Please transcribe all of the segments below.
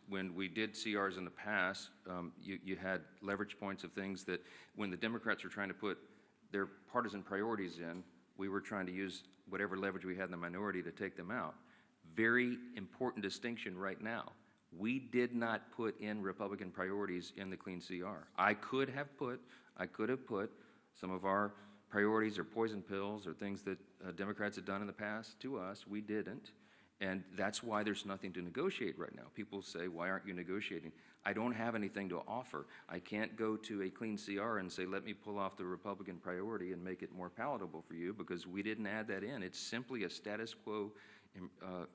when we did CRs in the past, you had leverage points of things that when the Democrats were trying to put their partisan priorities in, we were trying to use whatever leverage we had in the minority to take them out. Very important distinction right now. We did not put in Republican priorities in the clean CR. I could have put some of our priorities or poison pills or things that Democrats had done in the past to us. We didn't. And that's why there's nothing to negotiate right now. People say, why aren't you negotiating? I don't have anything to offer. I can't go to a clean CR and say, let me pull off the Republican priority and make it more palatable for you, because we didn't add that in. It's simply a status quo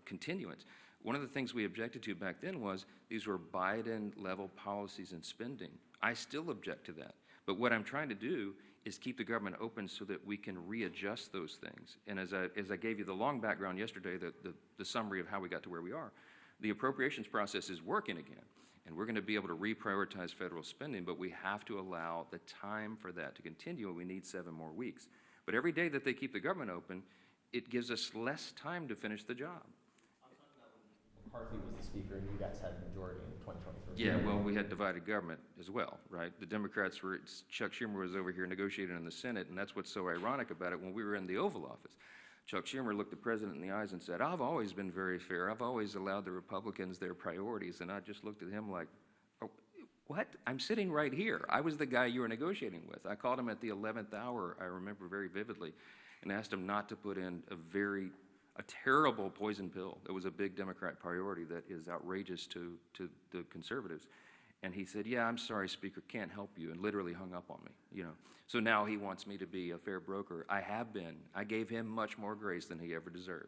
continuance. One of the things we objected to back then was these were Biden-level policies and spending. I still object to that. But what I'm trying to do is keep the government open so that we can readjust those things. And as I gave you the long background yesterday, the summary of how we got to where we are, the appropriations process is working again. And we're going to be able to reprioritize federal spending, but we have to allow the time for that to continue, and we need 7 more weeks. But every day that they keep the government open, it gives us less time to finish the job. McCarthy was the speaker and you guys had a majority in 2023. Yeah, well, we had divided government as well, right? The Democrats were, Chuck Schumer was over here negotiating in the Senate, and that's what's so ironic about it. When we were in the Oval Office, Chuck Schumer looked the president in the eyes and said, I've always been very fair. I've always allowed the Republicans their priorities. And I just looked at him like, oh, what? I'm sitting right here. I was the guy you were negotiating with. I called him at the 11th hour, I remember very vividly, and asked him not to put in a terrible poison pill that was a big Democrat priority that is outrageous to the conservatives. And he said, yeah, I'm sorry, Speaker, can't help you, and literally hung up on me, you know. So now he wants me to be a fair broker. I have been. I gave him much more grace than he ever deserved.